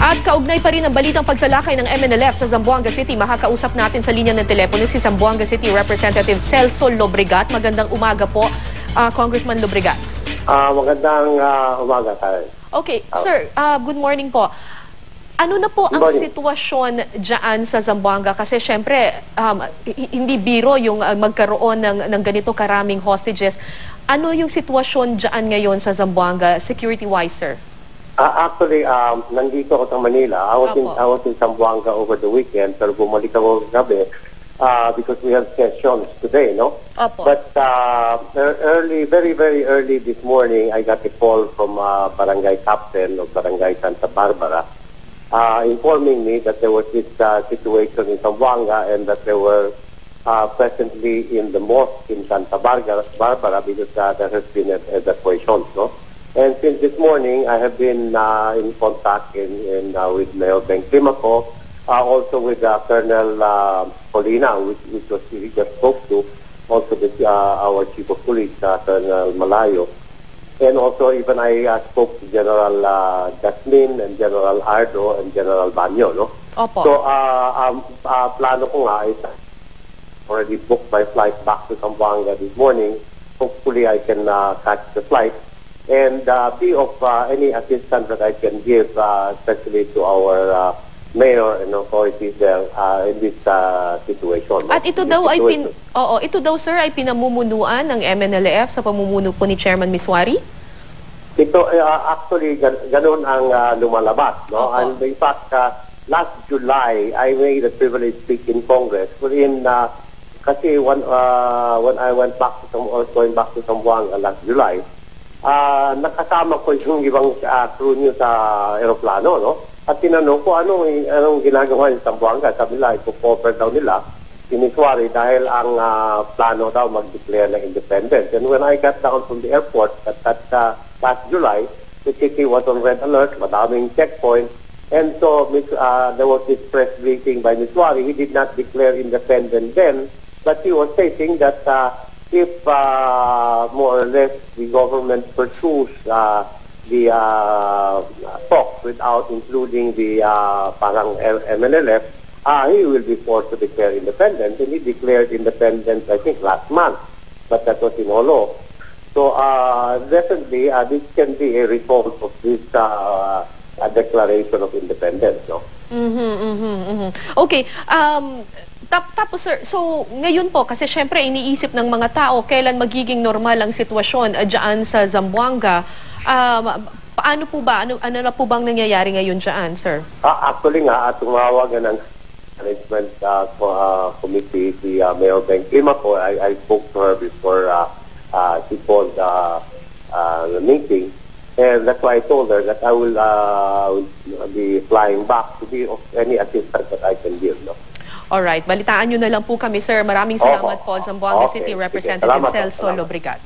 At kaugnay pa rin ang balitang pagsalakay ng MNLF sa Zamboanga City. Makakausap natin sa linya ng telepono si Zamboanga City Representative Celso Lobregat. Magandang umaga po, Congressman Lobregat. Magandang umaga, Karen. Okay, sir, good morning po. Ano na po ang sitwasyon dyan sa Zamboanga? Kasi syempre, hindi biro yung magkaroon ng ganito karaming hostages. Ano yung sitwasyon dyan ngayon sa Zamboanga, security-wise, sir? Actually, nandito ako sa Manila. I was in Zamboanga over the weekend, pero bumalik ako gabi because we have sessions today, no? Opo. But very, very early this morning, I got a call from barangay captain of Barangay Santa Barbara informing me that there was this situation in Zamboanga and that they were presently in the mosque in Santa Barbara because there has been an evacuation, no? And since this morning, I have been in contact with Mayor Ben Climaco, also with Colonel Colina, which was he just spoke to, also with our Chief of Police, Colonel Malayo. And also even I spoke to General Jasmine and General Ardo and General Banyo, no? Opo. So, plano ko nga is already booked my flight back to Zamboanga this morning. Hopefully, I can catch the flight and be of any assistance that I can give, especially to our mayor and authorities there in this situation. At ito daw ito daw sir ay pinamumunuan ng MNLF sa pamumuno po ni Chairman Miswari? Ito actually ganoon ang lumalabas, no? And in fact last July I made a privilege speech in Congress wherein kasi when I went back to going back to Zamboanga last July, nakasama ko yung ibang crew niyo sa aeroplano, no? At tinanong ko anong ginagawa ng Zamboanga. Sabi nila, ipo-cover daw nila siniswari dahil ang plano daw mag-declare ng independence. And when I got down from the airport at last July, the city was on red alert, madaming checkpoint. And so there was this press briefing by Miswari. He did not declare independence then, but he was stating that if more or less the government pursues the talks without including the parang MNLF, he will be forced to declare independence. And he declared independence, I think, last month, but that was in Olo. So definitely, this can be a result of this declaration of independence, no? Okay. Tapos sir, so ngayon po, kasi syempre iniisip ng mga tao kailan magiging normal ang sitwasyon dyan sa Zamboanga. Paano po ba? Ano na po bang nangyayari ngayon dyan, sir? Actually nga, tumawag ng management committee, si Mayor Ben Climaco. I spoke to her before she called the meeting. And that's why I told her that I will be flying back to be of any assistance that I can give, no? Alright, balitaan nyo na lang po kami, sir. Maraming salamat po, Zamboanga City Representative Celso Lobregat.